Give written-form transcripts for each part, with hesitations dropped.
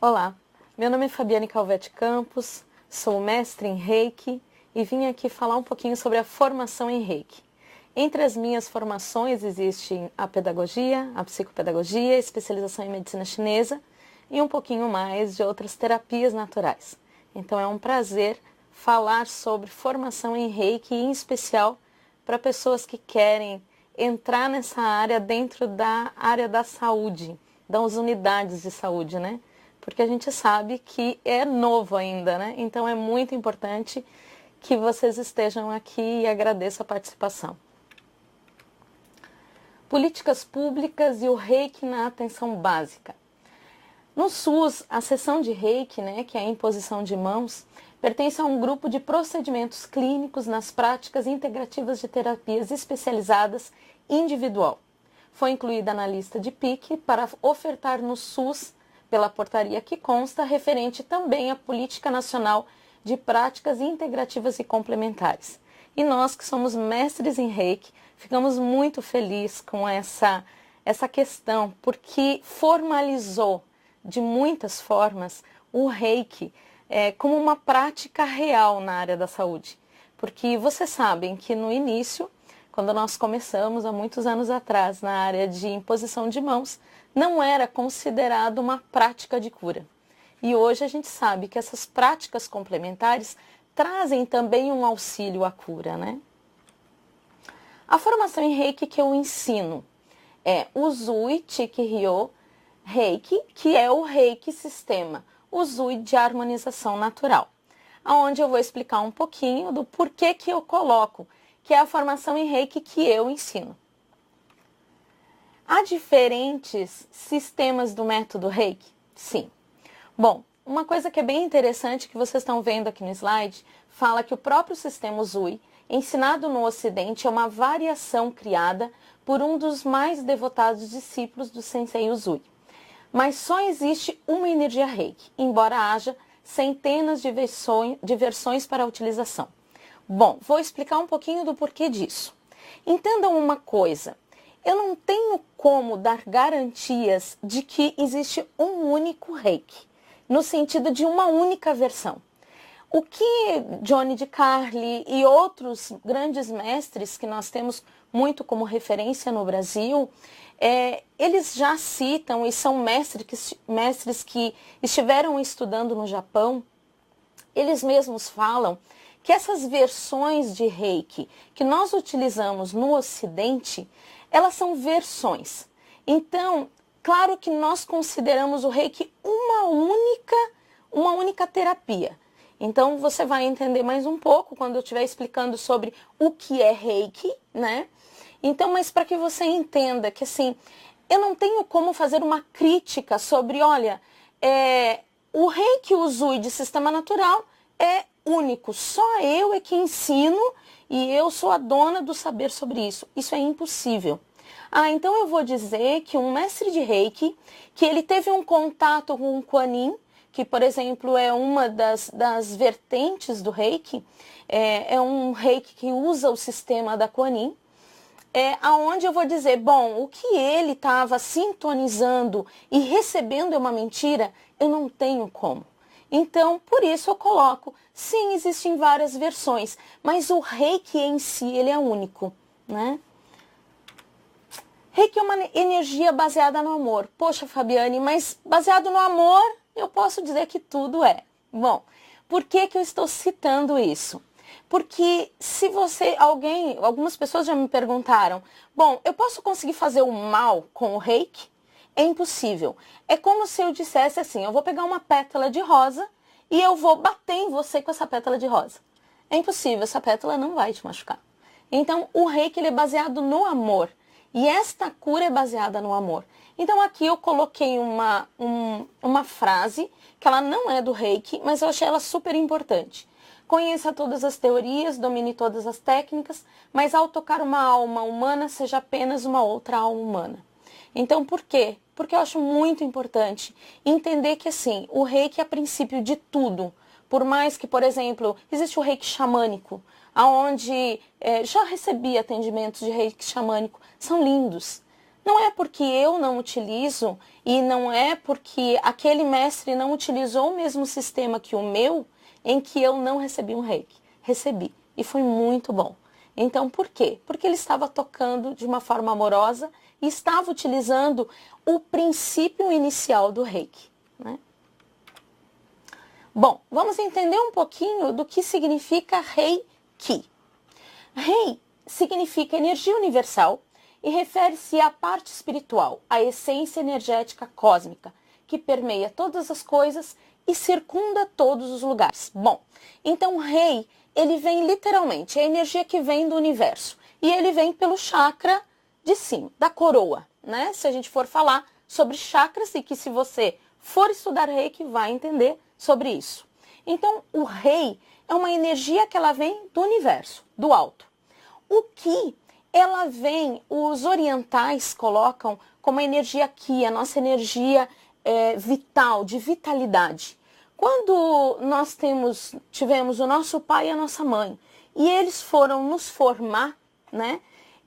Olá, meu nome é Fabiane Calvete Campos, sou mestre em Reiki e vim aqui falar um pouquinho sobre a formação em Reiki. Entre as minhas formações existem a pedagogia, a psicopedagogia, a especialização em medicina chinesa e um pouquinho mais de outras terapias naturais. Então é um prazer falar sobre formação em Reiki, em especial para pessoas que querem entrar nessa área dentro da área da saúde, das unidades de saúde, né? Porque a gente sabe que é novo ainda, né? Então é muito importante que vocês estejam aqui e agradeço a participação. Políticas públicas e o Reiki na atenção básica. No SUS, a sessão de Reiki, né, que é a imposição de mãos, pertence a um grupo de procedimentos clínicos nas práticas integrativas de terapias especializadas individual. Foi incluída na lista de PIC para ofertar no SUS pela portaria que consta, referente também à Política Nacional de Práticas Integrativas e Complementares. E nós, que somos mestres em Reiki, ficamos muito felizes com essa questão, porque formalizou de muitas formas o Reiki como uma prática real na área da saúde. Porque vocês sabem que no início, quando nós começamos há muitos anos atrás na área de imposição de mãos, não era considerado uma prática de cura. E hoje a gente sabe que essas práticas complementares trazem também um auxílio à cura, né? A formação em Reiki que eu ensino é o Usui Chiki-ryo Reiki, que é o Reiki Sistema Usui de harmonização natural, onde eu vou explicar um pouquinho do porquê que eu coloco, que é a formação em Reiki que eu ensino. Há diferentes sistemas do método Reiki? Sim. Bom, uma coisa que é bem interessante que vocês estão vendo aqui no slide, fala que o próprio sistema Usui, ensinado no Ocidente, é uma variação criada por um dos mais devotados discípulos do Sensei Usui. Mas só existe uma energia Reiki, embora haja centenas de versões para a utilização. Bom, vou explicar um pouquinho do porquê disso. Entendam uma coisa, eu não tenho como dar garantias de que existe um único Reiki, no sentido de uma única versão. O que Johnny DeCarli e outros grandes mestres que nós temos muito como referência no Brasil, eles já citam e são mestres que estiveram estudando no Japão, eles mesmos falam que essas versões de Reiki que nós utilizamos no Ocidente, elas são versões. Então, claro que nós consideramos o Reiki uma única terapia. Então, você vai entender mais um pouco quando eu estiver explicando sobre o que é Reiki, né? Então, mas para que você entenda que, assim, eu não tenho como fazer uma crítica sobre, olha, o Reiki Usui de sistema natural é único, só eu é que ensino e eu sou a dona do saber sobre isso. Isso é impossível. Então eu vou dizer que um mestre de Reiki, que ele teve um contato com o Kuan Yin, que, por exemplo, é uma das vertentes do Reiki, é um Reiki que usa o sistema da Kuan Yin, aonde eu vou dizer, bom, o que ele estava sintonizando e recebendo é uma mentira, eu não tenho como. Então, por isso eu coloco, sim, existem várias versões, mas o Reiki em si, ele é único, né? Reiki é uma energia baseada no amor. Poxa, Fabiane, mas baseado no amor, eu posso dizer que tudo é. Bom, por que eu estou citando isso? Porque se algumas pessoas já me perguntaram, bom, eu posso conseguir fazer o mal com o Reiki? É impossível. É como se eu dissesse assim, eu vou pegar uma pétala de rosa e eu vou bater em você com essa pétala de rosa. É impossível, essa pétala não vai te machucar. Então, o Reiki ele é baseado no amor. E esta cura é baseada no amor. Então, aqui eu coloquei uma frase, que ela não é do Reiki, mas eu achei ela super importante. Conheça todas as teorias, domine todas as técnicas, mas ao tocar uma alma humana, seja apenas uma outra alma humana. Então, por quê? Porque eu acho muito importante entender que, assim, o Reiki é princípio de tudo. Por mais que, por exemplo, existe o Reiki xamânico, onde já recebi atendimentos de Reiki xamânico, são lindos. Não é porque eu não utilizo e não é porque aquele mestre não utilizou o mesmo sistema que o meu em que eu não recebi um reiki. Recebi e foi muito bom. Então, por quê? Porque ele estava tocando de uma forma amorosa e estava utilizando o princípio inicial do reiki, né? Bom, vamos entender um pouquinho do que significa reiki. Rei significa energia universal e refere-se à parte espiritual, à essência energética cósmica, que permeia todas as coisas e circunda todos os lugares. Bom, então Rei, ele vem literalmente, é a energia que vem do universo. E ele vem pelo chakra de cima, da coroa, né? Se a gente for falar sobre chakras, e que se você for estudar Reiki, vai entender sobre isso. Então, o Rei é uma energia que ela vem do universo, do alto. O Ki, ela vem, os orientais colocam como a energia Ki, a nossa energia vital, de vitalidade. Quando nós tivemos o nosso pai e a nossa mãe, e eles foram nos formar, né?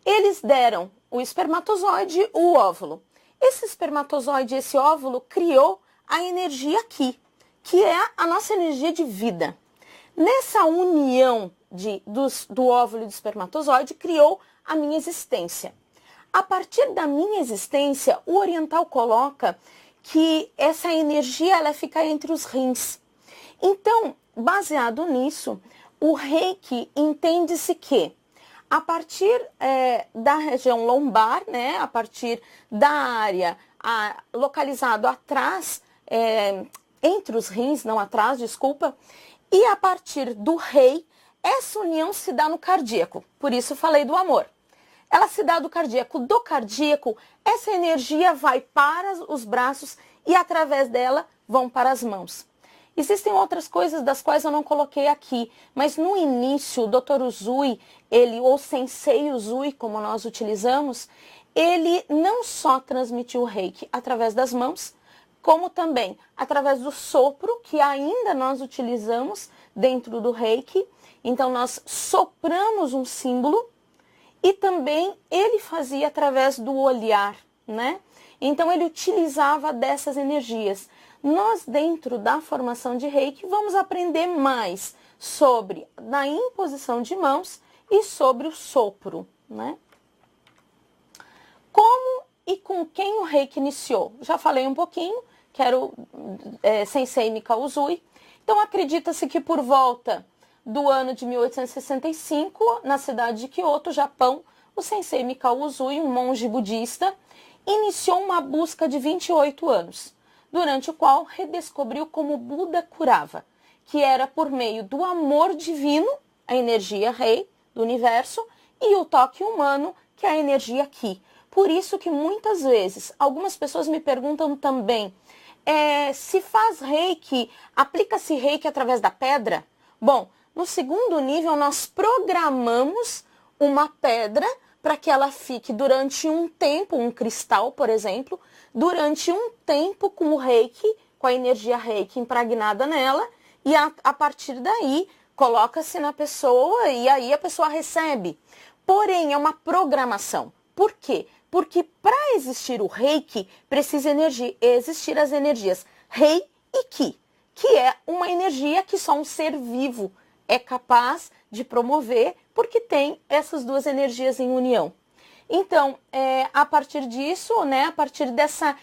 Eles deram o espermatozoide, o óvulo. Esse espermatozoide, esse óvulo, criou a energia Ki, que é a nossa energia de vida. Nessa união do óvulo e do espermatozoide, criou a minha existência. A partir da minha existência, o oriental coloca que essa energia ela fica entre os rins. Então, baseado nisso, o Reiki entende-se que a partir da região lombar, né, a partir da área localizado atrás, entre os rins, não atrás, desculpa, e a partir do rei, essa união se dá no cardíaco. Por isso falei do amor. Ela se dá do cardíaco. Do cardíaco, essa energia vai para os braços e através dela vão para as mãos. Existem outras coisas das quais eu não coloquei aqui, mas no início o Dr. Uzui, ou Sensei Uzui, como nós utilizamos, ele não só transmitiu o reiki através das mãos, como também através do sopro, que ainda nós utilizamos dentro do reiki. Então nós sopramos um símbolo e também ele fazia através do olhar, né? Então ele utilizava dessas energias. Nós, dentro da formação de reiki, vamos aprender mais sobre a imposição de mãos e sobre o sopro, né? Como e com quem o reiki iniciou? Já falei um pouquinho, que era o Sensei Mikao Uzui. Então acredita-se que por volta do ano de 1865, na cidade de Kyoto, Japão, o Sensei Mikao Uzui, um monge budista, iniciou uma busca de 28 anos, durante o qual redescobriu como Buda curava, que era por meio do amor divino, a energia Rei do universo, e o toque humano, que é a energia Ki. Por isso que muitas vezes, algumas pessoas me perguntam também, se faz reiki, aplica-se reiki através da pedra? Bom, no segundo nível nós programamos uma pedra para que ela fique durante um tempo, um cristal, por exemplo, durante um tempo com o reiki, com a energia reiki impregnada nela, e a partir daí coloca-se na pessoa e aí a pessoa recebe. Porém, é uma programação. Por quê? Porque para existir o reiki, precisa existir as energias rei e ki, que é uma energia que só um ser vivo é capaz de promover, porque tem essas duas energias em união. Então, a partir disso, né, a partir dessa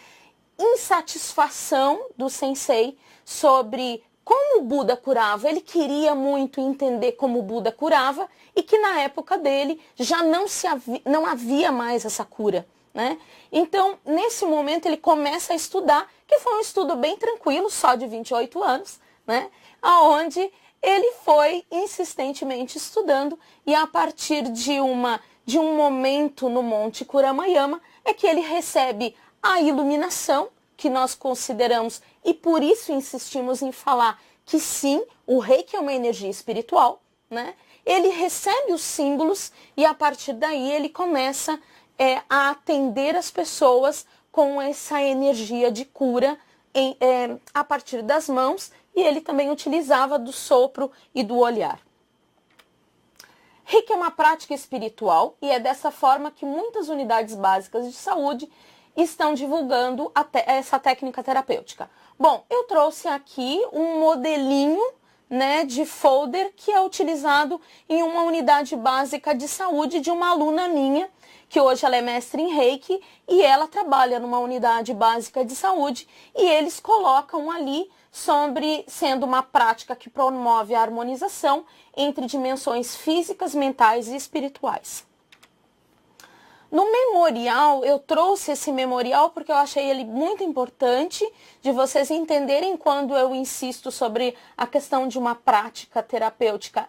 insatisfação do sensei sobre como o Buda curava, ele queria muito entender como o Buda curava e que na época dele já não havia mais essa cura, né? Então, nesse momento, ele começa a estudar, que foi um estudo bem tranquilo, só de 28 anos, né? Onde ele foi insistentemente estudando e a partir de um momento no Monte Kuramayama é que ele recebe a iluminação, que nós consideramos, e por isso insistimos em falar que sim, o reiki é uma energia espiritual, né? Ele recebe os símbolos e a partir daí ele começa a atender as pessoas com essa energia de cura a partir das mãos, e ele também utilizava do sopro e do olhar. Reiki é uma prática espiritual e é dessa forma que muitas unidades básicas de saúde estão divulgando essa técnica terapêutica. Bom, eu trouxe aqui um modelinho, né, de folder que é utilizado em uma unidade básica de saúde de uma aluna minha, que hoje ela é mestre em Reiki e ela trabalha numa unidade básica de saúde e eles colocam ali sobre sendo uma prática que promove a harmonização entre dimensões físicas, mentais e espirituais. No memorial, eu trouxe esse memorial porque eu achei ele muito importante de vocês entenderem quando eu insisto sobre a questão de uma prática terapêutica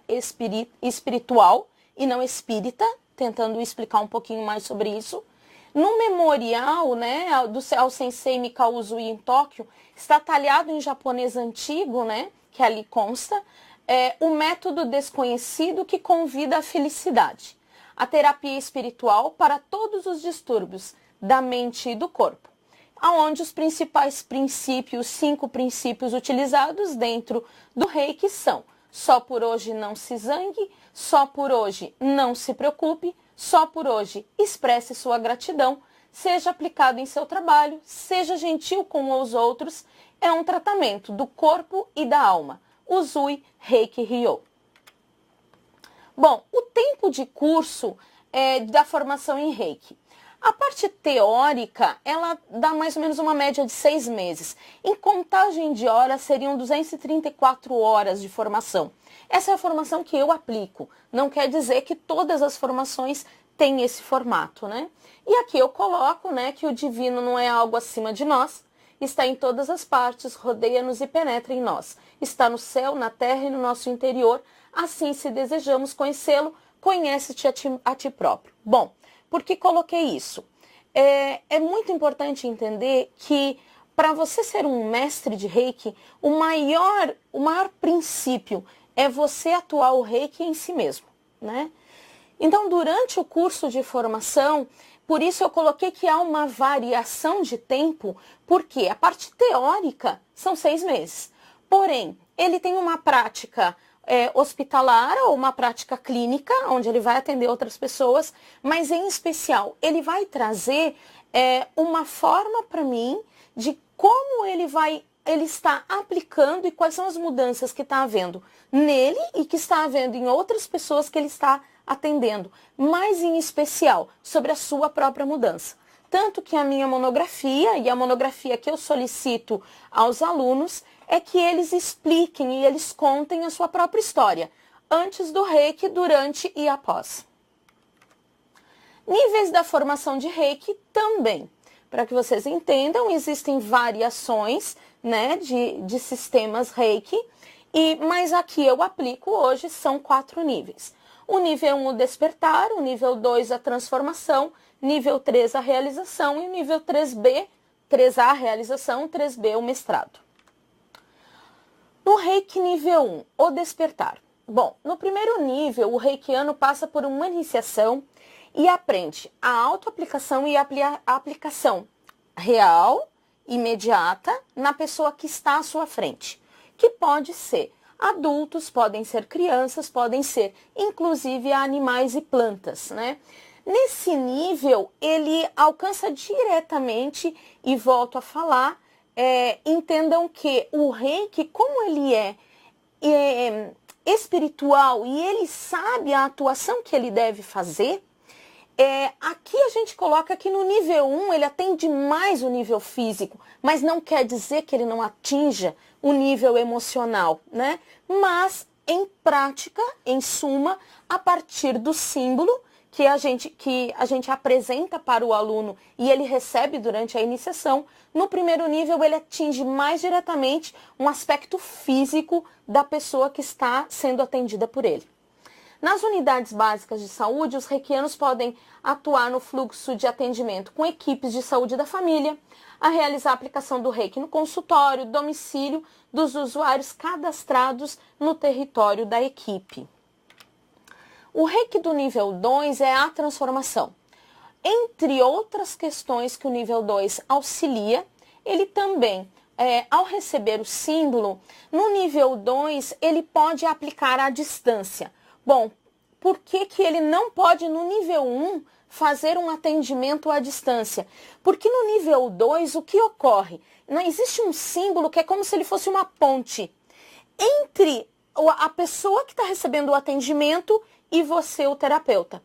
espiritual e não espírita, tentando explicar um pouquinho mais sobre isso. No memorial, né, ao Sensei Mikao Usui em Tóquio, está talhado em japonês antigo, né, que ali consta, o método desconhecido que convida à felicidade. A terapia espiritual para todos os distúrbios da mente e do corpo, aonde os principais princípios, 5 princípios utilizados dentro do Reiki são: só por hoje não se zangue, só por hoje não se preocupe, só por hoje expresse sua gratidão, seja aplicado em seu trabalho, seja gentil com os outros, é um tratamento do corpo e da alma. Usui Reiki Ryo. Bom, o tempo de curso da formação em Reiki. A parte teórica, ela dá mais ou menos uma média de 6 meses. Em contagem de horas, seriam 234 horas de formação. Essa é a formação que eu aplico. Não quer dizer que todas as formações têm esse formato, né? E aqui eu coloco, né, que o divino não é algo acima de nós, está em todas as partes, rodeia-nos e penetra em nós. Está no céu, na terra e no nosso interior. Assim, se desejamos conhecê-lo, conhece-te a ti próprio. Bom, por que coloquei isso? É muito importante entender que para você ser um mestre de Reiki, o maior princípio é você atuar o Reiki em si mesmo, né? Então, durante o curso de formação, por isso eu coloquei que há uma variação de tempo, porque a parte teórica são 6 meses. Porém, ele tem uma prática hospitalar ou uma prática clínica, onde ele vai atender outras pessoas, mas em especial, ele vai trazer uma forma para mim de como ele está aplicando e quais são as mudanças que está havendo nele e que está havendo em outras pessoas que ele está atendendo, mas em especial sobre a sua própria mudança. Tanto que a minha monografia e a monografia que eu solicito aos alunos é que eles expliquem e eles contem a sua própria história, antes do Reiki, durante e após. Níveis da formação de Reiki também. Para que vocês entendam, existem variações, né, de sistemas Reiki, mas aqui eu aplico hoje são 4 níveis. O nível 1, o despertar, o nível 2, a transformação, nível 3, a realização e o nível 3B, 3A, a realização, 3B, o mestrado. No Reiki nível 1, o despertar. Bom, no primeiro nível, o reikiano passa por uma iniciação e aprende a autoaplicação e a aplicação real, imediata, na pessoa que está à sua frente, que pode ser adultos, podem ser crianças, podem ser inclusive animais e plantas, né? Nesse nível, ele alcança diretamente, e volto a falar, entendam que o Reiki, como ele é espiritual e ele sabe a atuação que ele deve fazer, aqui a gente coloca que no nível 1 ele atende mais o nível físico, mas não quer dizer que ele não atinja o nível emocional, né? Mas em prática, em suma, a partir do símbolo que a gente apresenta para o aluno e ele recebe durante a iniciação, no primeiro nível ele atinge mais diretamente um aspecto físico da pessoa que está sendo atendida por ele. Nas unidades básicas de saúde, os reikianos podem atuar no fluxo de atendimento com equipes de saúde da família, a realizar a aplicação do Reiki no consultório, domicílio dos usuários cadastrados no território da equipe. O Reiki do nível 2 é a transformação. Entre outras questões que o nível 2 auxilia, ele também, ao receber o símbolo, no nível 2 ele pode aplicar à distância. Bom, por que que ele não pode, no nível 1, fazer um atendimento à distância? Porque no nível 2, o que ocorre? Não existe um símbolo que é como se ele fosse uma ponte entre a pessoa que está recebendo o atendimento e você, o terapeuta.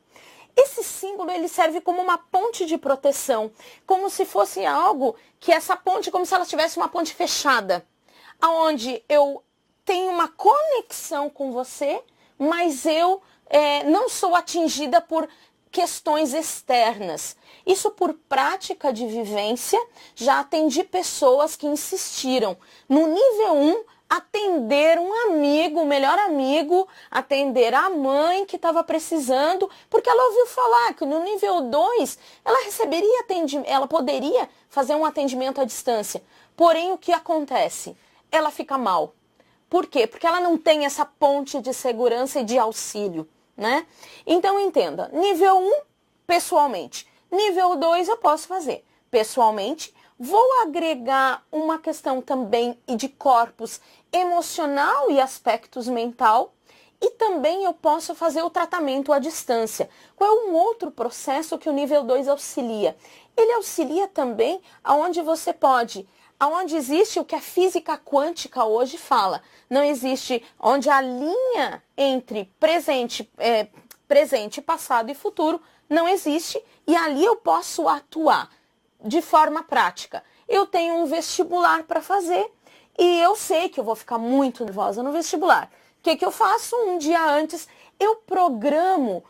Esse símbolo, ele serve como uma ponte de proteção, como se fosse algo que essa ponte, como se ela tivesse uma ponte fechada, aonde eu tenho uma conexão com você, mas eu não sou atingida por questões externas. Isso por prática de vivência, já atendi pessoas que insistiram no nível 1, atender um amigo, o melhor amigo, atender a mãe que estava precisando, porque ela ouviu falar que no nível 2 ela receberia atendimento, ela poderia fazer um atendimento à distância. Porém, o que acontece? Ela fica mal. Por quê? Porque ela não tem essa ponte de segurança e de auxílio, né? Então, entenda, nível 1, pessoalmente. Nível 2, eu posso fazer pessoalmente. Vou agregar uma questão também de corpus emocional e aspectos mental. E também eu posso fazer o tratamento à distância. Qual é um outro processo que o nível 2 auxilia? Ele auxilia também aonde você pode, aonde existe o que a física quântica hoje fala. Não existe, onde a linha entre presente, passado e futuro não existe, e ali eu posso atuar de forma prática. Eu tenho um vestibular para fazer e eu sei que eu vou ficar muito nervosa no vestibular. O que eu faço? Um dia antes, eu programo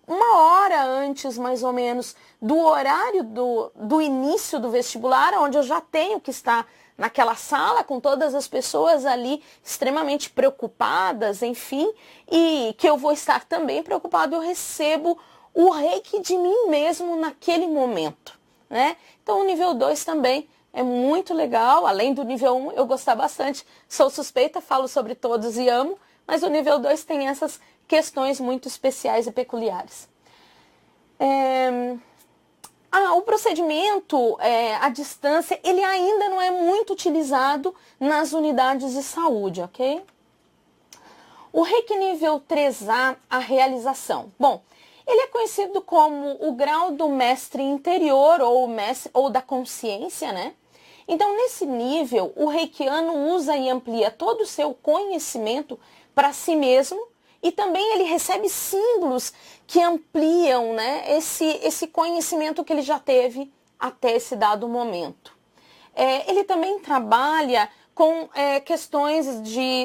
uma hora antes, mais ou menos, do horário do início do vestibular, onde eu já tenho que estar naquela sala com todas as pessoas ali extremamente preocupadas, enfim, e que eu vou estar também preocupado, eu recebo o reiki de mim mesmo naquele momento, né? Então o nível 2 também é muito legal, além do nível 1 eu gostar bastante, sou suspeita, falo sobre todos e amo, mas o nível 2 tem essas questões muito especiais e peculiares. O procedimento à distância, ele ainda não é muito utilizado nas unidades de saúde, ok? O reiki nível 3A, a realização. Bom, ele é conhecido como o grau do mestre interior ou da consciência, né? Então, nesse nível, o reikiano usa e amplia todo o seu conhecimento para si mesmo e também ele recebe símbolos que ampliam, né, esse conhecimento que ele já teve até esse dado momento. Ele também trabalha com questões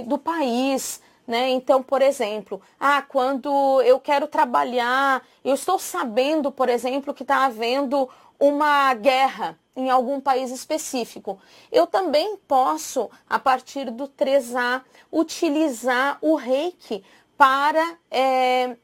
do país, né? Então, por exemplo, quando eu quero trabalhar, eu estou sabendo, por exemplo, que está havendo uma guerra em algum país específico. Eu também posso, a partir do 3A, utilizar o reiki para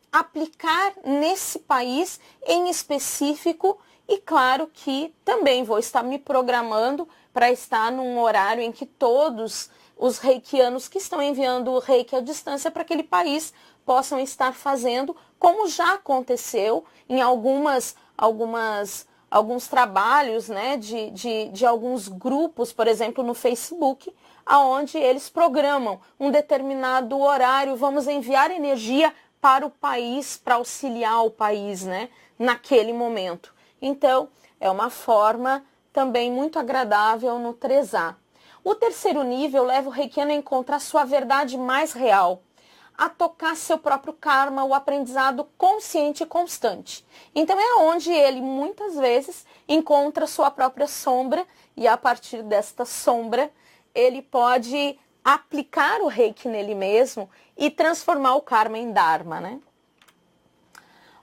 aplicar nesse país em específico e claro que também vou estar me programando para estar num horário em que todos os reikianos que estão enviando o reiki à distância para aquele país possam estar fazendo, como já aconteceu em alguns trabalhos, né, de alguns grupos, por exemplo, no Facebook, aonde eles programam um determinado horário, vamos enviar energia para o país, para auxiliar o país, né, naquele momento. Então, é uma forma também muito agradável no 3A. O terceiro nível leva o reikiano a encontrar sua verdade mais real, a tocar seu próprio karma, o aprendizado consciente e constante. Então é onde ele muitas vezes encontra sua própria sombra e a partir desta sombra ele pode aplicar o reiki nele mesmo e transformar o karma em dharma, né?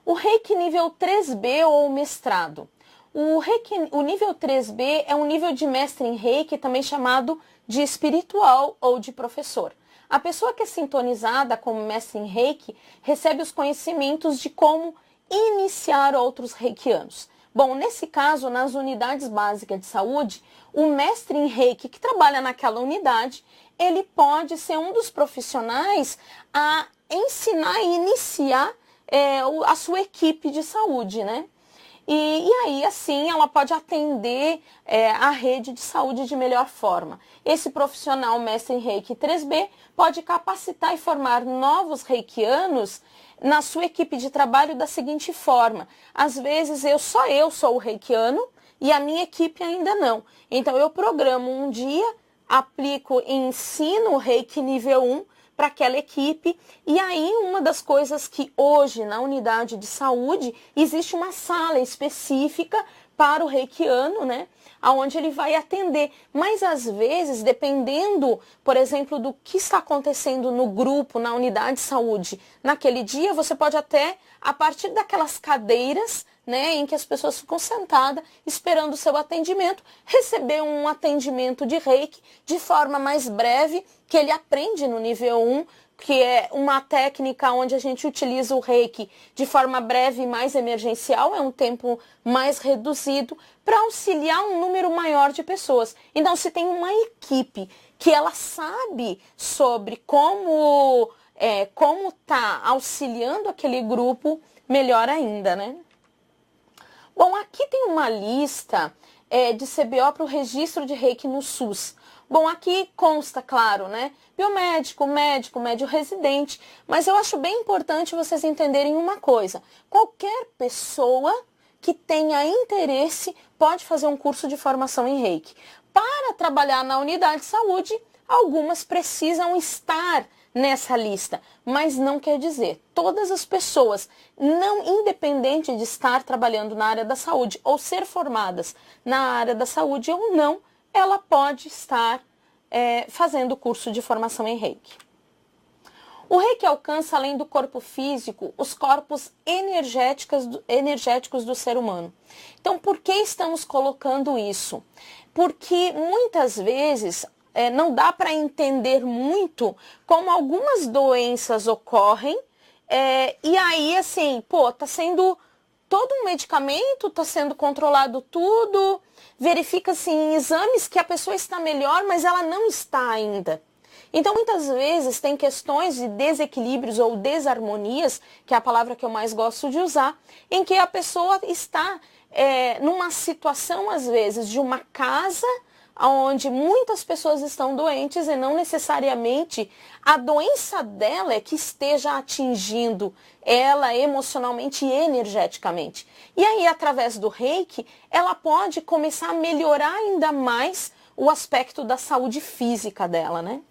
O reiki nível 3B ou mestrado. O nível 3B é um nível de mestre em reiki também chamado de espiritual ou de professor. A pessoa que é sintonizada como mestre em reiki recebe os conhecimentos de como iniciar outros reikianos. Bom, nesse caso, nas unidades básicas de saúde, o mestre em reiki que trabalha naquela unidade, ele pode ser um dos profissionais a ensinar e iniciar a sua equipe de saúde, né? E aí, assim, ela pode atender a rede de saúde de melhor forma. Esse profissional mestre em Reiki 3B pode capacitar e formar novos reikianos na sua equipe de trabalho da seguinte forma: às vezes eu sou o reikiano e a minha equipe ainda não. Então eu programo um dia, aplico e ensino o Reiki nível 1 para aquela equipe, e aí uma das coisas que hoje na unidade de saúde existe uma sala específica para o reikiano, né? Onde ele vai atender. Mas às vezes, dependendo, por exemplo, do que está acontecendo no grupo, na unidade de saúde, naquele dia, você pode até, a partir daquelas cadeiras, né, em que as pessoas ficam sentadas esperando o seu atendimento, receber um atendimento de Reiki de forma mais breve, que ele aprende no nível 1, que é uma técnica onde a gente utiliza o Reiki de forma breve e mais emergencial, é um tempo mais reduzido, para auxiliar um número maior de pessoas. Então, se tem uma equipe que ela sabe sobre como tá auxiliando aquele grupo, melhor ainda, né? Bom, aqui tem uma lista de CBO para o registro de Reiki no SUS. Bom, aqui consta, claro, né? Biomédico, médico, médio residente, mas eu acho bem importante vocês entenderem uma coisa. Qualquer pessoa que tenha interesse pode fazer um curso de formação em Reiki. Para trabalhar na unidade de saúde, algumas precisam estar nessa lista, mas não quer dizer, todas as pessoas, não independente de estar trabalhando na área da saúde ou ser formadas na área da saúde ou não, ela pode estar fazendo o curso de formação em Reiki. O Reiki alcança, além do corpo físico, os corpos energéticos do ser humano. Então, por que estamos colocando isso? Porque muitas vezes não dá para entender muito como algumas doenças ocorrem e aí, assim, tá sendo todo um medicamento, está sendo controlado tudo, verifica-se em exames que a pessoa está melhor, mas ela não está ainda. Então, muitas vezes, tem questões de desequilíbrios ou desarmonias, que é a palavra que eu mais gosto de usar, em que a pessoa está numa situação, às vezes, de uma casa onde muitas pessoas estão doentes e não necessariamente a doença dela é que esteja atingindo ela emocionalmente e energeticamente. E aí, através do Reiki, ela pode começar a melhorar ainda mais o aspecto da saúde física dela, né?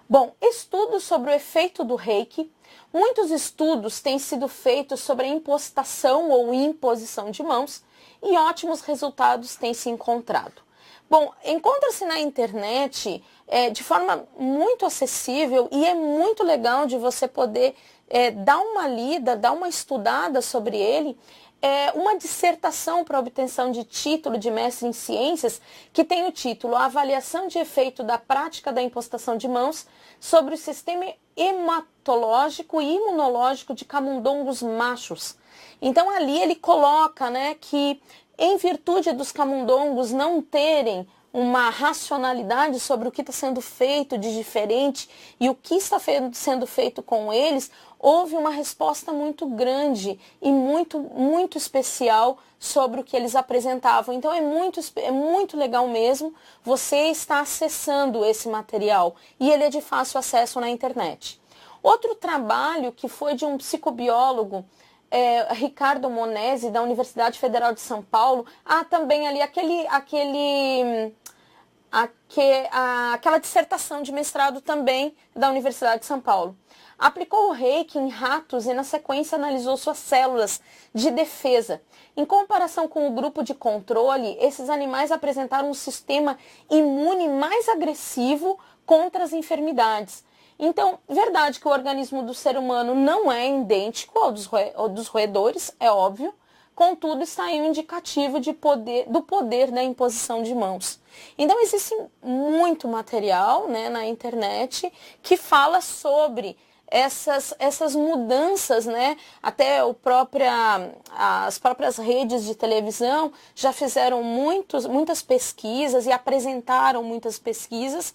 Bom, estudos sobre o efeito do Reiki. Muitos estudos têm sido feitos sobre a impostação ou imposição de mãos e ótimos resultados têm se encontrado. Bom, encontra-se na internet de forma muito acessível e é muito legal de você poder dar uma lida, dar uma estudada sobre ele, uma dissertação para obtenção de título de mestre em ciências, que tem o título A Avaliação de Efeito da Prática da Impostação de Mãos sobre o Sistema Hematológico e Imunológico de Camundongos Machos. Então ali ele coloca, né, que em virtude dos camundongos não terem uma racionalidade sobre o que está sendo feito de diferente e o que está sendo feito com eles, houve uma resposta muito grande e muito especial sobre o que eles apresentavam. Então é muito legal mesmo você estar acessando esse material e ele é de fácil acesso na internet. Outro trabalho que foi de um psicobiólogo, Ricardo Monesi, da Universidade Federal de São Paulo, também ali aquela dissertação de mestrado também da Universidade de São Paulo. Aplicou o Reiki em ratos e na sequência analisou suas células de defesa. Em comparação com o grupo de controle, esses animais apresentaram um sistema imune mais agressivo contra as enfermidades. Então, verdade que o organismo do ser humano não é idêntico ao dos roedores, é óbvio. Contudo, está aí um indicativo do poder da imposição de mãos. Então, existe muito material, né, na internet que fala sobre essas mudanças, né? Até as próprias redes de televisão já fizeram muitas pesquisas e apresentaram muitas pesquisas,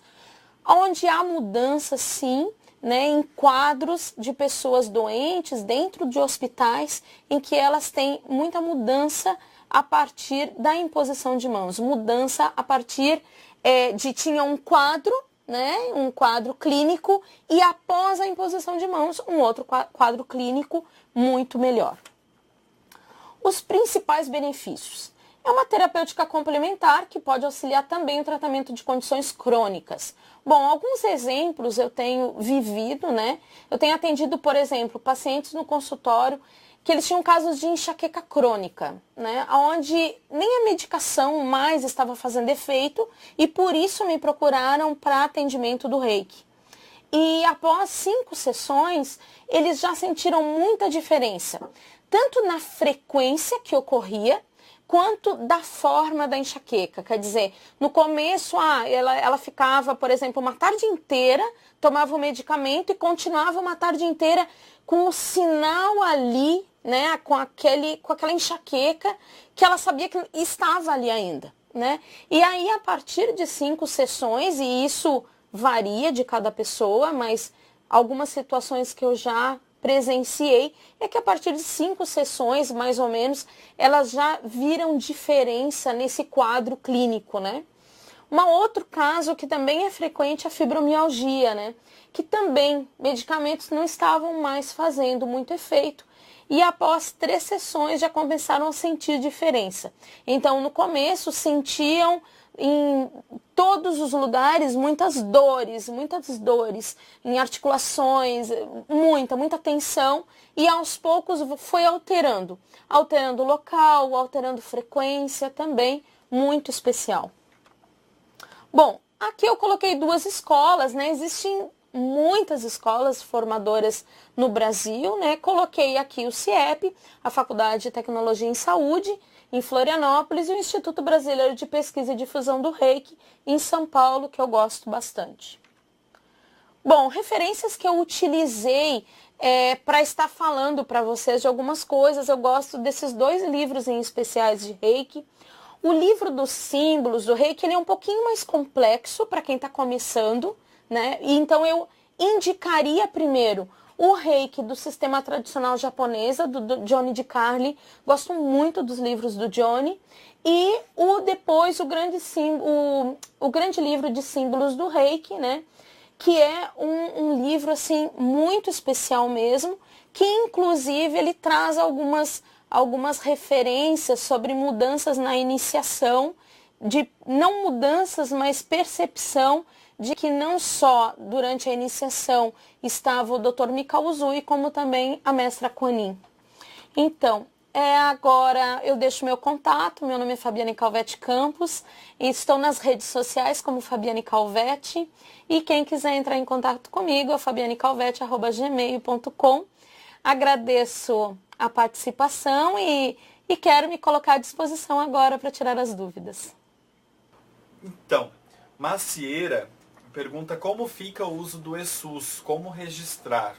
onde há mudança, sim, né, em quadros de pessoas doentes dentro de hospitais em que elas têm muita mudança a partir da imposição de mãos. Mudança a partir tinha um quadro, né, um quadro clínico, e após a imposição de mãos, um outro quadro clínico muito melhor. Os principais benefícios. É uma terapêutica complementar que pode auxiliar também o tratamento de condições crônicas. Bom, alguns exemplos eu tenho vivido, né? Eu tenho atendido, por exemplo, pacientes no consultório que eles tinham casos de enxaqueca crônica, né? Onde nem a medicação mais estava fazendo efeito e por isso me procuraram para atendimento do Reiki. E após 5 sessões, eles já sentiram muita diferença, tanto na frequência que ocorria, quanto da forma da enxaqueca. Quer dizer, no começo, ela ficava, por exemplo, uma tarde inteira, tomava o medicamento e continuava uma tarde inteira com o sinal ali, né, com aquela enxaqueca que ela sabia que estava ali ainda, né? E aí, a partir de 5 sessões, e isso varia de cada pessoa, mas algumas situações que eu já presenciei é que a partir de 5 sessões, mais ou menos, elas já viram diferença nesse quadro clínico, né? Um outro caso que também é frequente é a fibromialgia, né? Que também medicamentos não estavam mais fazendo muito efeito e após 3 sessões já começaram a sentir diferença. Então, no começo, sentiam em todos os lugares muitas dores em articulações, muita tensão, e aos poucos foi alterando o local, alterando frequência, também muito especial. Bom, aqui eu coloquei 2 escolas, né? Existem muitas escolas formadoras no Brasil, né? Coloquei aqui o CIEP, a Faculdade de Tecnologia em Saúde, em Florianópolis, e o Instituto Brasileiro de Pesquisa e Difusão do Reiki, em São Paulo, que eu gosto bastante. Bom, referências que eu utilizei para estar falando para vocês de algumas coisas, eu gosto desses 2 livros em especiais de Reiki. O livro dos símbolos do Reiki, ele é um pouquinho mais complexo para quem está começando, né? E então eu indicaria primeiro o Reiki do sistema tradicional japonesa, do Johnny DiCarli. Gosto muito dos livros do Johnny. E depois o grande livro de símbolos do Reiki, né? Que é um livro assim muito especial mesmo, que inclusive ele traz algumas referências sobre mudanças na iniciação, não mudanças, mas percepção de que não só durante a iniciação estava o Dr. Mikao Usui, como também a mestra Kuan Yin. Então, agora eu deixo meu contato, meu nome é Fabiane Calvetti Campos, e estou nas redes sociais como Fabiane Calvetti, e quem quiser entrar em contato comigo é fabianecalvetti@gmail.com. Agradeço a participação e quero me colocar à disposição agora para tirar as dúvidas. Então, Macieira pergunta como fica o uso do ESUS, como registrar?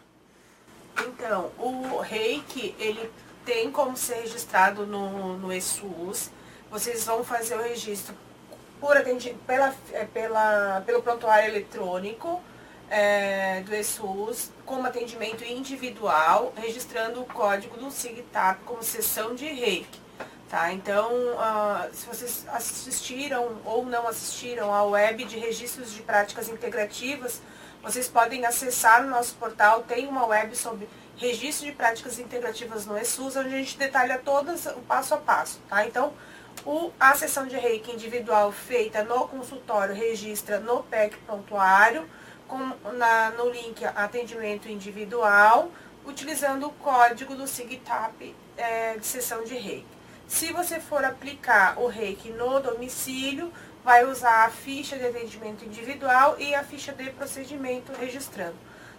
Então, o Reiki, ele tem como ser registrado no ESUS. Vocês vão fazer o registro pelo prontuário eletrônico do ESUS, como atendimento individual, registrando o código do SIGTAP como sessão de Reiki. Tá? Então, se vocês assistiram ou não assistiram à web de registros de práticas integrativas, vocês podem acessar no nosso portal, tem uma web sobre registro de práticas integrativas no ESUS, onde a gente detalha todas o passo a passo. Tá? Então, a sessão de Reiki individual feita no consultório registra no PEC prontuário, no link atendimento individual, utilizando o código do SIGTAP de sessão de Reiki. Se você for aplicar o Reiki no domicílio, vai usar a ficha de atendimento individual e a ficha de procedimento registrando.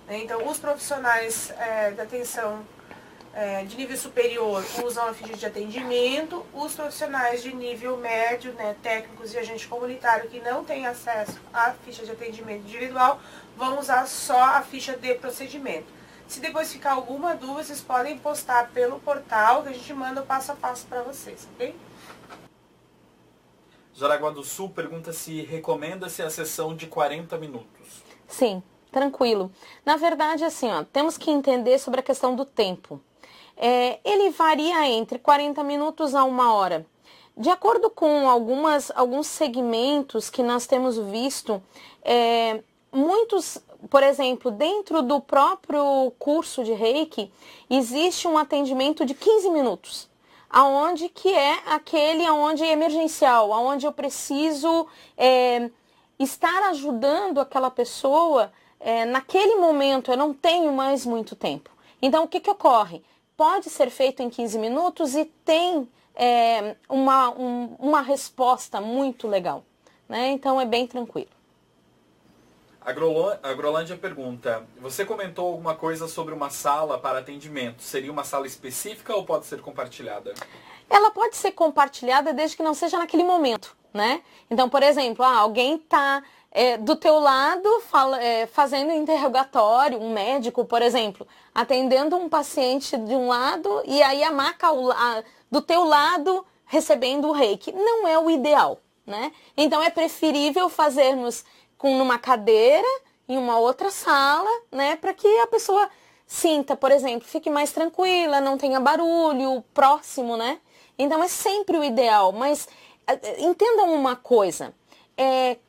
Então, os profissionais da atenção de nível superior usam a ficha de atendimento, os profissionais de nível médio, né, técnicos e agente comunitário que não têm acesso à ficha de atendimento individual, vão usar só a ficha de procedimento. Se depois ficar alguma dúvida, vocês podem postar pelo portal que a gente manda o passo a passo para vocês, ok? Jaraguá do Sul pergunta se recomenda-se a sessão de 40 minutos. Sim, tranquilo. Na verdade, assim, temos que entender sobre a questão do tempo. Ele varia entre 40 minutos a 1 hora. De acordo com alguns segmentos que nós temos visto, muitos, por exemplo, dentro do próprio curso de Reiki, existe um atendimento de 15 minutos, aonde que é aquele aonde é emergencial, aonde eu preciso estar ajudando aquela pessoa naquele momento, eu não tenho mais muito tempo. Então, o que ocorre? Pode ser feito em 15 minutos e tem uma resposta muito legal, né? Então, é bem tranquilo. A Grolândia pergunta, você comentou alguma coisa sobre uma sala para atendimento? Seria uma sala específica ou pode ser compartilhada? Ela pode ser compartilhada desde que não seja naquele momento, né? Então, por exemplo, alguém está do teu lado fazendo interrogatório, um médico, por exemplo, atendendo um paciente de um lado e aí a maca do teu lado recebendo o reiki. Não é o ideal, né? Então, é preferível fazermos numa cadeira, em uma outra sala, né? Para que a pessoa sinta, por exemplo, fique mais tranquila, não tenha barulho, próximo, né? Então, é sempre o ideal. Mas entendam uma coisa.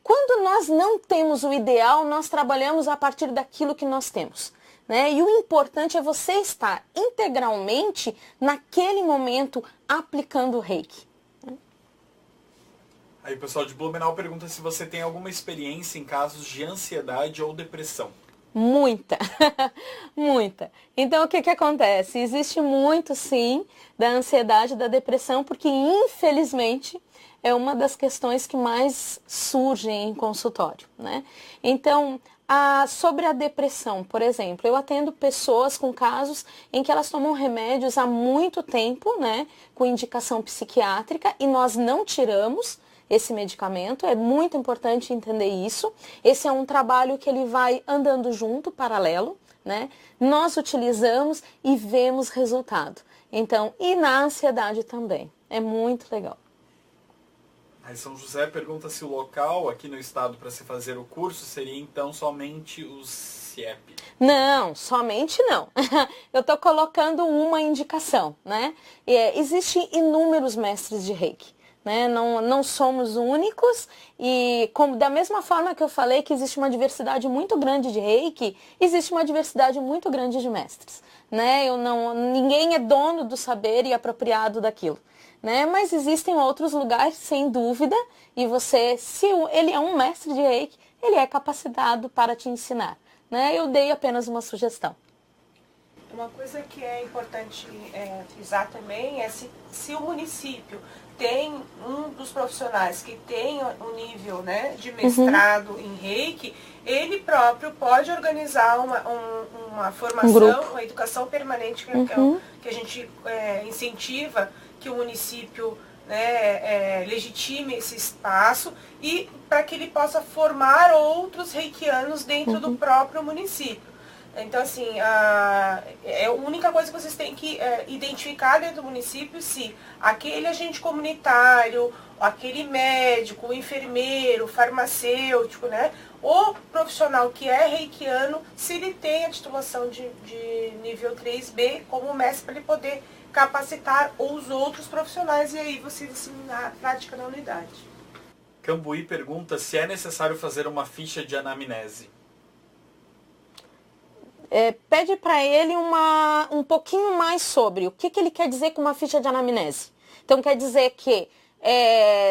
Quando nós não temos o ideal, nós trabalhamos a partir daquilo que nós temos, né? E o importante é você estar integralmente naquele momento aplicando o Reiki. Aí o pessoal de Blumenau pergunta se você tem alguma experiência em casos de ansiedade ou depressão. Muita, muita. Então, o que acontece? Existe muito, sim, da ansiedade e da depressão, porque, infelizmente, é uma das questões que mais surgem em consultório, né? Então, sobre a depressão, por exemplo, eu atendo pessoas com casos em que elas tomam remédios há muito tempo, né? Com indicação psiquiátrica, e nós não tiramos esse medicamento. É muito importante entender isso. Esse é um trabalho que ele vai andando junto, paralelo, né? Nós utilizamos e vemos resultado. Então, e na ansiedade também. É muito legal. Aí São José pergunta se o local aqui no estado para se fazer o curso seria então somente o CIEP. Não, somente não. Eu estou colocando uma indicação, né? Existem inúmeros mestres de Reiki. Né? Não somos únicos e da mesma forma que eu falei que existe uma diversidade muito grande de Reiki, existe uma diversidade muito grande de mestres. Né? Ninguém é dono do saber e apropriado daquilo. Né? Mas existem outros lugares, sem dúvida, e se ele é um mestre de Reiki, ele é capacitado para te ensinar. Né? Eu dei apenas uma sugestão. Uma coisa que é importante frisar também é se o município tem um dos profissionais que tem um nível, né, de mestrado em Reiki, ele próprio pode organizar uma formação, uma educação permanente que a gente incentiva que o município, né, legitime esse espaço e para que ele possa formar outros reikianos dentro do próprio município. Então, assim, a única coisa que vocês têm que identificar dentro do município se aquele agente comunitário, aquele médico, o enfermeiro, o farmacêutico, né, o profissional que é reikiano, se ele tem a titulação de nível 3B como mestre para ele poder capacitar os outros profissionais e aí você disseminar a prática na unidade. Cambuí pergunta se é necessário fazer uma ficha de anamnese. Pede para ele um pouquinho mais sobre o que ele quer dizer com uma ficha de anamnese. Então, quer dizer que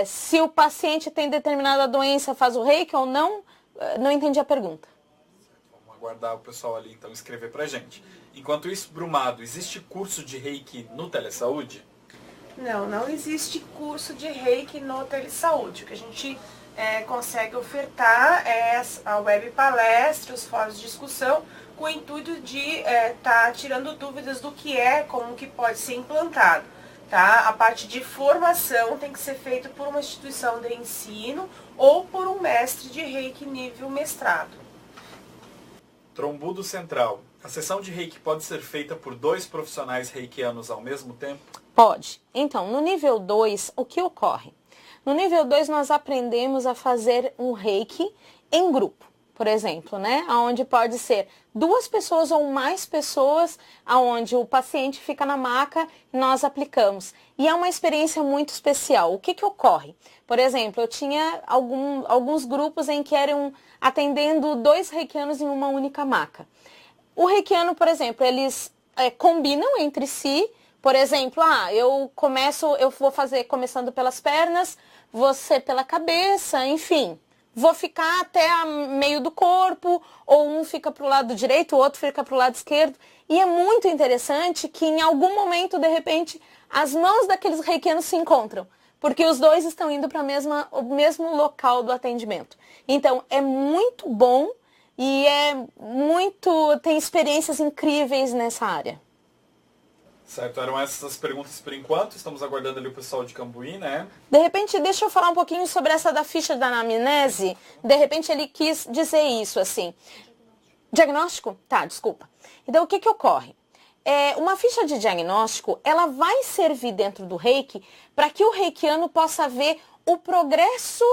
se o paciente tem determinada doença, faz o Reiki ou não? Não entendi a pergunta. Vamos aguardar o pessoal ali, então, escrever para a gente. Enquanto isso, Brumado, existe curso de Reiki no Telesaúde? Não existe curso de Reiki no Telesaúde. O que a gente consegue ofertar é a web palestra, os fóruns de discussão, com o intuito de estar tirando dúvidas do que como que pode ser implantado. Tá? A parte de formação tem que ser feita por uma instituição de ensino ou por um mestre de Reiki nível mestrado. Trombudo Central. A sessão de Reiki pode ser feita por 2 profissionais reikianos ao mesmo tempo? Pode. Então, no nível 2, o que ocorre? No nível 2, nós aprendemos a fazer um Reiki em grupo. por exemplo, né? Onde pode ser 2 pessoas ou mais pessoas, onde o paciente fica na maca e nós aplicamos. E é uma experiência muito especial. O que que ocorre? Por exemplo, eu tinha alguns grupos em que eram atendendo 2 reikianos em uma única maca. O reikiano, por exemplo, eles combinam entre si. Por exemplo, eu vou fazer começando pelas pernas, você pela cabeça, enfim. Vou ficar até meio do corpo, ou um fica para o lado direito, o outro fica para o lado esquerdo. E é muito interessante que em algum momento, de repente, as mãos daqueles reikianos se encontram. Porque os 2 estão indo para o mesmo local do atendimento. Então, é muito bom e tem experiências incríveis nessa área. Certo, eram essas as perguntas por enquanto. Estamos aguardando ali o pessoal de Cambuí, né? De repente, deixa eu falar um pouquinho sobre essa da ficha da anamnese. De repente, ele quis dizer isso, assim. Diagnóstico? Tá, desculpa. Então, o que que ocorre? Uma ficha de diagnóstico, ela vai servir dentro do Reiki para que o reikiano possa ver o progresso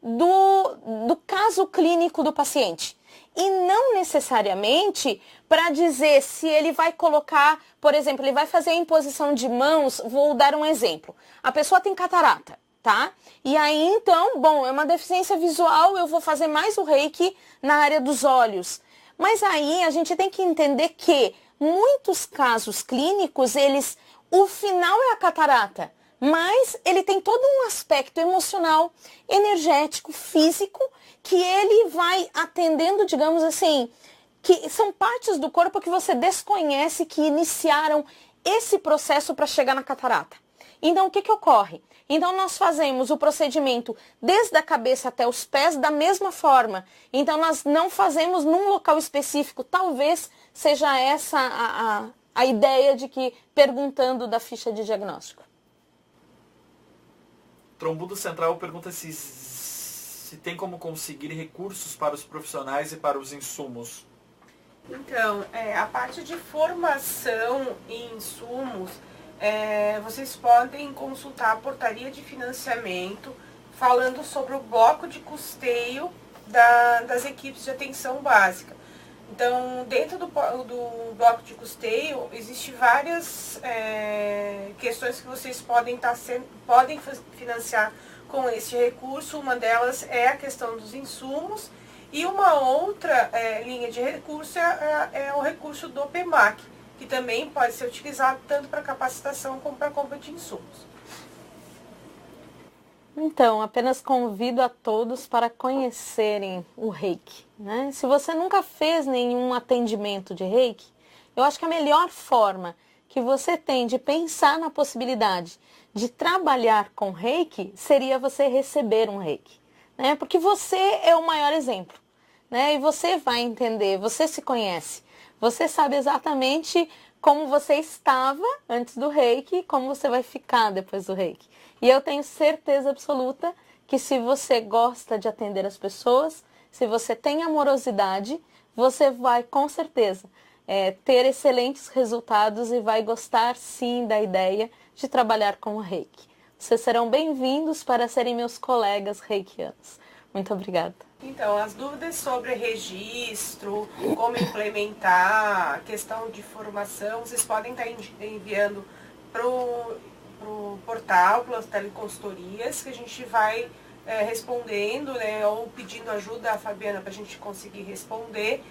do caso clínico do paciente. E não necessariamente para dizer se ele vai colocar, por exemplo, ele vai fazer a imposição de mãos, vou dar um exemplo. A pessoa tem catarata, tá? E aí, então, bom, é uma deficiência visual, eu vou fazer mais o Reiki na área dos olhos. Mas aí a gente tem que entender que muitos casos clínicos, o final é a catarata. Mas ele tem todo um aspecto emocional, energético, físico, que ele vai atendendo, digamos assim, que são partes do corpo que você desconhece, que iniciaram esse processo para chegar na catarata. Então, o que que ocorre? Então, nós fazemos o procedimento desde a cabeça até os pés da mesma forma. Então, nós não fazemos num local específico. Talvez seja essa a ideia de que, perguntando da ficha de diagnóstico. Trombudo Central pergunta se tem como conseguir recursos para os profissionais e para os insumos. Então, a parte de formação e insumos, vocês podem consultar a portaria de financiamento falando sobre o bloco de custeio das equipes de atenção básica. Então, dentro do bloco de custeio, existem várias questões que vocês podem financiar com esse recurso. Uma delas é a questão dos insumos e uma outra linha de recurso é o recurso do PMAC, que também pode ser utilizado tanto para capacitação como para compra de insumos. Então, apenas convido a todos para conhecerem o Reiki, né? Se você nunca fez nenhum atendimento de Reiki, eu acho que a melhor forma que você tem de pensar na possibilidade de trabalhar com Reiki seria você receber um Reiki, né? Porque você é o maior exemplo, né? E você vai entender, você se conhece, você sabe exatamente como você estava antes do Reiki e como você vai ficar depois do Reiki. E eu tenho certeza absoluta que se você gosta de atender as pessoas, se você tem amorosidade, você vai com certeza ter excelentes resultados e vai gostar sim da ideia de trabalhar com o Reiki. Vocês serão bem-vindos para serem meus colegas reikianos. Muito obrigada. Então, as dúvidas sobre registro, como implementar, a questão de formação, vocês podem estar enviando para o portal, pelas teleconsultorias, que a gente vai respondendo, né, ou pedindo ajuda à Fabiana para a gente conseguir responder.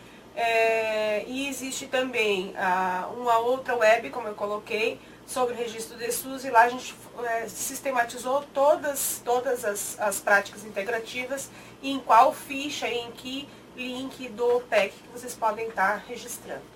E existe também uma outra web, como eu coloquei, sobre o registro de SUS, e lá a gente sistematizou todas as práticas integrativas e em qual ficha e em que link do PEC que vocês podem estar registrando.